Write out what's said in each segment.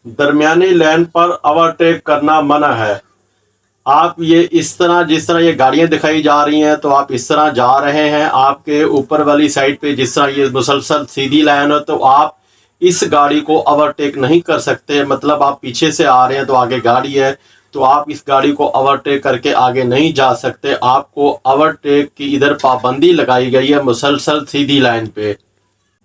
दरमियानी line पर overtake करना मना है। आप ये इस तरह, जिस तरह ये गाड़ियां दिखाई जा रही हैं, तो आप इस तरह जा रहे हैं, आपके ऊपर वाली साइड पे जिस तरह ये मुसलसल सीधी लाइन है, तो आप इस गाड़ी को ओवरटेक नहीं कर सकते। मतलब आप पीछे से आ रहे हैं तो आगे गाड़ी है, तो आप इस गाड़ी को ओवरटेक करके आगे नहीं जा सकते। आपको ओवरटेक की इधर पाबंदी लगाई गई है मुसलसल सीधी लाइन पे।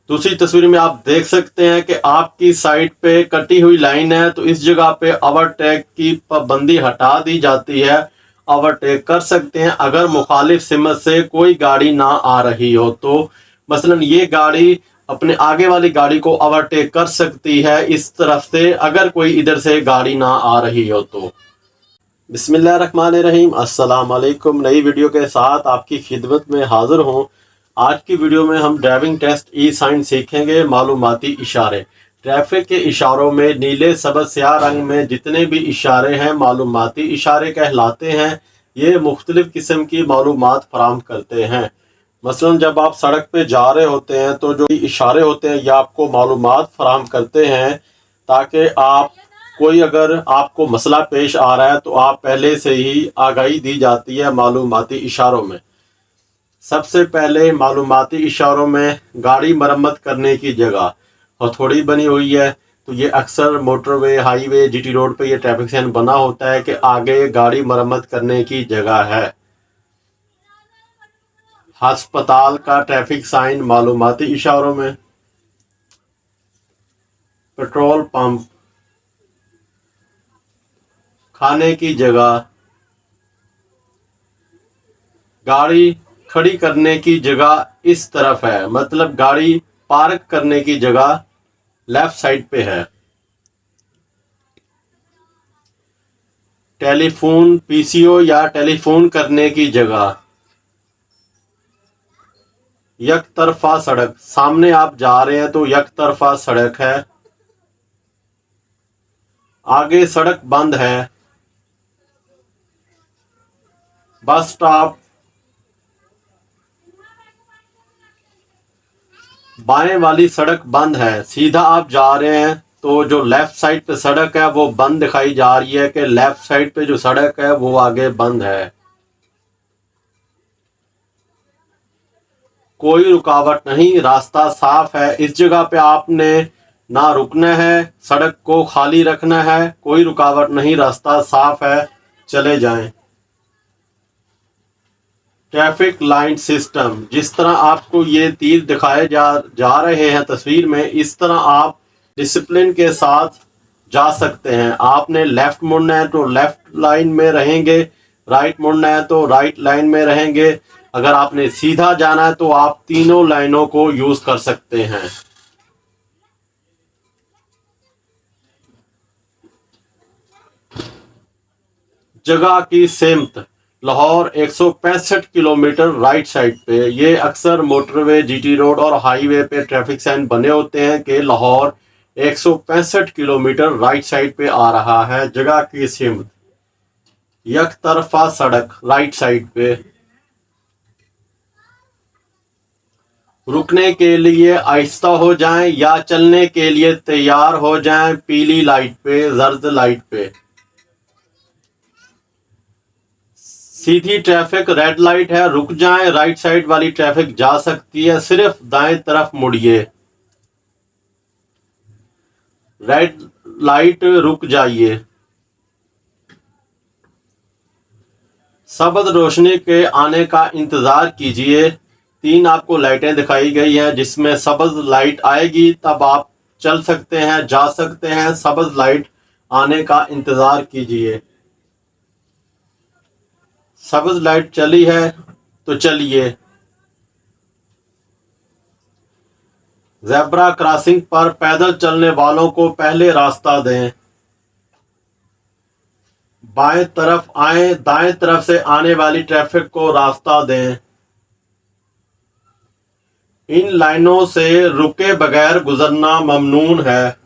दूसरी तस्वीर में आप देख सकते हैं कि आपकी साइड पे कटी हुई लाइन है, तो इस जगह पे ओवरटेक की पाबंदी हटा दी जाती है। ओवरटेक कर सकते हैं अगर मुखालिफ सिमत से कोई गाड़ी ना आ रही हो। तो मसलन ये गाड़ी अपने आगे वाली गाड़ी को ओवरटेक कर सकती है इस तरफ से, अगर कोई इधर से गाड़ी ना आ रही हो तो। बिस्मिल्लाहिर्रहमानिर्रहीम, अस्सलाम वालेकुम। नई वीडियो के साथ आपकी खिदमत में हाजिर हूँ। आज की वीडियो में हम ड्राइविंग टेस्ट ई साइन सीखेंगे, मालूमाती इशारे। ट्रैफिक के इशारों में नीले, सब्ज़, स्याह रंग में जितने भी इशारे हैं मालूमाती इशारे कहलाते हैं। ये मुख्तलिफ़ किस्म की मालूमात फराहम करते हैं। मसलन जब आप सड़क पे जा रहे होते हैं तो जो इशारे होते हैं ये आपको मालूमात फराहम करते हैं, ताकि आप कोई अगर आपको मसला पेश आ रहा है तो आप पहले से ही आगाही दी जाती है मालूमाती इशारों में। सबसे पहले मालूमाती इशारों में गाड़ी मरम्मत करने की जगह हथौड़ी बनी हुई है, तो ये अक्सर मोटरवे, हाईवे, जीटी रोड पे ये ट्रैफिक साइन बना होता है कि आगे गाड़ी मरम्मत करने की जगह है। हस्पताल का ट्रैफिक साइन मालूमाती इशारों में। पेट्रोल पंप, खाने की जगह, गाड़ी खड़ी करने की जगह इस तरफ है, मतलब गाड़ी पार्क करने की जगह लेफ्ट साइड पे है। टेलीफोन, पीसीओ या टेलीफोन करने की जगह। एक तरफा सड़क, सामने आप जा रहे हैं तो एक तरफा सड़क है, आगे सड़क बंद है। बस स्टॉप, बाएं वाली सड़क बंद है। सीधा आप जा रहे हैं तो जो लेफ्ट साइड पे सड़क है वो बंद दिखाई जा रही है कि लेफ्ट साइड पे जो सड़क है वो आगे बंद है। कोई रुकावट नहीं, रास्ता साफ है। इस जगह पे आपने ना रुकना है, सड़क को खाली रखना है। कोई रुकावट नहीं, रास्ता साफ है, चले जाएं। ट्रैफिक लाइट सिस्टम, जिस तरह आपको ये तीर दिखाए जा रहे हैं तस्वीर में, इस तरह आप डिसिप्लिन के साथ जा सकते हैं। आपने लेफ्ट मुड़ना है तो लेफ्ट लाइन में रहेंगे, राइट मुड़ना है तो राइट लाइन में रहेंगे। अगर आपने सीधा जाना है तो आप तीनों लाइनों को यूज कर सकते हैं। जगह की सेमत, लाहौर 165 किलोमीटर राइट साइड पे। ये अक्सर मोटरवे, जीटी रोड और हाईवे पे ट्रैफिक साइन बने होते हैं कि लाहौर 165 किलोमीटर राइट साइड पे आ रहा है। जगह की सेमत, एक तरफा सड़क राइट साइड पे। रुकने के लिए आहिस्ता हो जाएं या चलने के लिए तैयार हो जाएं पीली लाइट पे, जर्द लाइट पे। सीधी ट्रैफिक रेड लाइट है, रुक जाएं। राइट साइड वाली ट्रैफिक जा सकती है, सिर्फ दाएं तरफ मुड़िए। रेड लाइट, रुक जाइए। सब्ज रोशनी के आने का इंतजार कीजिए। 3 आपको लाइटें दिखाई गई हैं, जिसमें सब्ज लाइट आएगी तब आप चल सकते हैं, जा सकते हैं। सब्ज लाइट आने का इंतजार कीजिए। सब्ज लाइट चली है तो चलिए। ज़ेब्रा क्रॉसिंग पर पैदल चलने वालों को पहले रास्ता दें। बाएं तरफ आए, दाएं तरफ से आने वाली ट्रैफिक को रास्ता दें। इन लाइनों से रुके बगैर गुजरना ममनून है।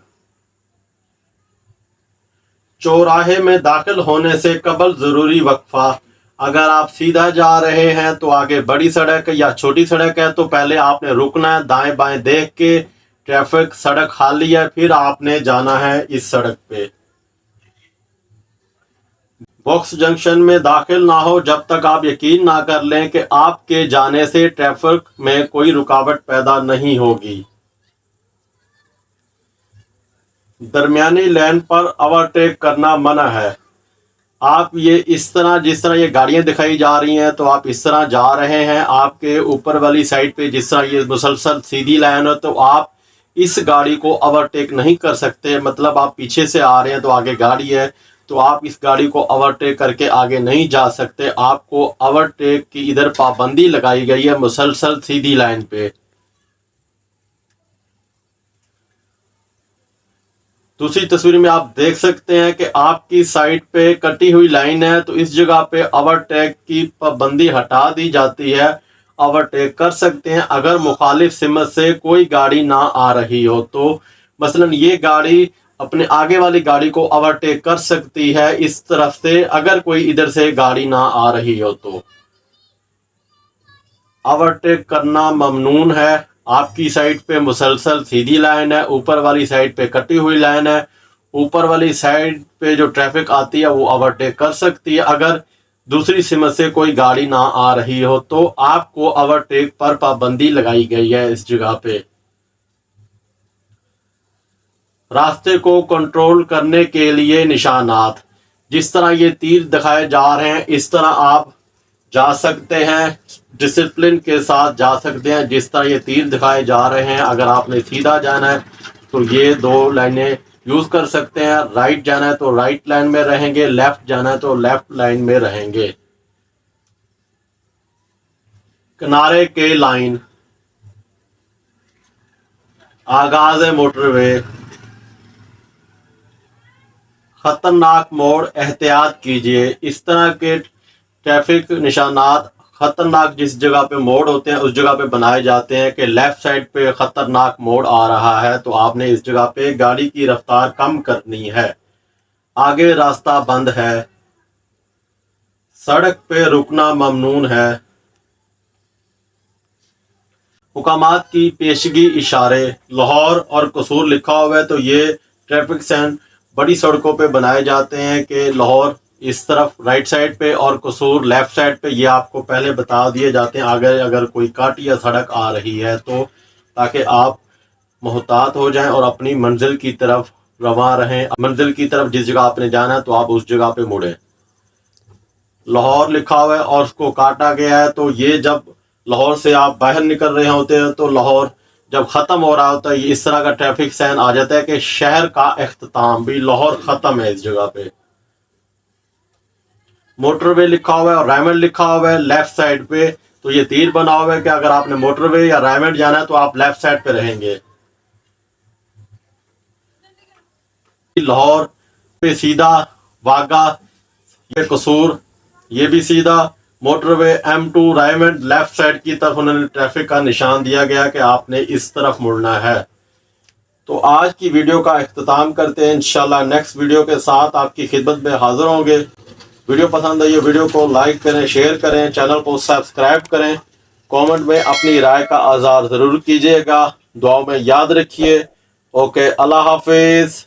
चौराहे में दाखिल होने से कबल जरूरी वक्फा। अगर आप सीधा जा रहे हैं तो आगे बड़ी सड़क या छोटी सड़क है तो पहले आपने रुकना है, दाएं बाएं देख के ट्रैफिक सड़क खाली है, फिर आपने जाना है इस सड़क पे। बॉक्स जंक्शन में दाखिल ना हो जब तक आप यकीन ना कर लें कि आपके जाने से ट्रैफिक में कोई रुकावट पैदा नहीं होगी। दरमियानी लेन पर ओवरटेक करना मना है। आप ये इस तरह, जिस तरह ये गाड़ियां दिखाई जा रही हैं, तो आप इस तरह जा रहे हैं। आपके ऊपर वाली साइड पे जिस तरह ये मुसलसल सीधी लाइन है, तो आप इस गाड़ी को ओवरटेक नहीं कर सकते। मतलब आप पीछे से आ रहे हैं तो आगे गाड़ी है, तो आप इस गाड़ी को ओवरटेक करके आगे नहीं जा सकते। आपको ओवरटेक की इधर पाबंदी लगाई गई है मुसलसल सीधी लाइन पे। दूसरी तस्वीर में आप देख सकते हैं कि आपकी साइड पे कटी हुई लाइन है, तो इस जगह पे ओवरटेक की पाबंदी हटा दी जाती है। ओवरटेक कर सकते हैं अगर मुखालिफ सिमत से कोई गाड़ी ना आ रही हो। तो मसलन ये गाड़ी अपने आगे वाली गाड़ी को ओवरटेक कर सकती है इस तरफ से, अगर कोई इधर से गाड़ी ना आ रही हो तो। ओवरटेक करना ममनून है। आपकी साइड पे मुसलसल सीधी लाइन है, ऊपर वाली साइड पे कटी हुई लाइन है। ऊपर वाली साइड पे जो ट्रैफिक आती है वो ओवरटेक कर सकती है अगर दूसरी सिमत से कोई गाड़ी ना आ रही हो, तो आपको ओवरटेक पर पाबंदी लगाई गई है इस जगह पे। रास्ते को कंट्रोल करने के लिए निशानात, जिस तरह ये तीर दिखाए जा रहे हैं इस तरह आप जा सकते हैं, डिसिप्लिन के साथ जा सकते हैं। जिस तरह ये तीर दिखाए जा रहे हैं, अगर आपने सीधा जाना है तो ये दो लाइनें यूज़ कर सकते हैं। राइट जाना है तो राइट लाइन में रहेंगे, लेफ्ट जाना है तो लेफ्ट लाइन में रहेंगे। किनारे के लाइन, आगाज मोटरवे, खतरनाक मोड़, एहतियात कीजिए। इस तरह के ट्रैफिक निशानात खतरनाक जिस जगह पे मोड़ होते हैं उस जगह पे बनाए जाते हैं कि लेफ्ट साइड पे खतरनाक मोड़ आ रहा है, तो आपने इस जगह पे गाड़ी की रफ्तार कम करनी है। आगे रास्ता बंद है। सड़क पे रुकना ममनून है। हुकामात की पेशगी इशारे, लाहौर और कसूर लिखा हुआ है, तो ये ट्रैफिक साइन बड़ी सड़कों पे बनाए जाते हैं कि लाहौर इस तरफ राइट साइड पे और कसूर लेफ्ट साइड पे। ये आपको पहले बता दिए जाते हैं आगे अगर कोई काट या सड़क आ रही है तो, ताकि आप मोहतात हो जाएं और अपनी मंजिल की तरफ रवां रहें। मंजिल की तरफ जिस जगह आपने जाना है तो आप उस जगह पे मुड़ें। लाहौर लिखा हुआ है और उसको काटा गया है, तो ये जब लाहौर से आप बाहर निकल रहे होते हैं तो लाहौर जब ख़त्म हो रहा होता है इस तरह का ट्रैफिक साइन आ जाता है कि शहर का इख्तिताम भी, लाहौर ख़त्म है इस जगह पे। मोटरवे लिखा हुआ है और रायमंड लिखा हुआ है लेफ्ट साइड पे, तो ये तीर बना हुआ है कि अगर आपने मोटरवे या रायमंड जाना है तो आप लेफ्ट साइड पे रहेंगे। लाहौर पे सीधा, वागा, ये कसूर, ये भी सीधा। Motorway M2 Raymond left side की तरफ उन्होंने ट्रैफिक का निशान दिया गया कि आपने इस तरफ मुड़ना है। तो आज की वीडियो का इख्तिताम करते हैं। इंशाल्लाह नेक्स्ट वीडियो के साथ आपकी खिदमत में हाजिर होंगे। वीडियो पसंद आई वीडियो को लाइक करें, शेयर करें, चैनल को सब्सक्राइब करें। कमेंट में अपनी राय का आज़ार ज़रूर कीजिएगा। दुआओं में याद रखिए। ओके, अल्लाह हाफिज़।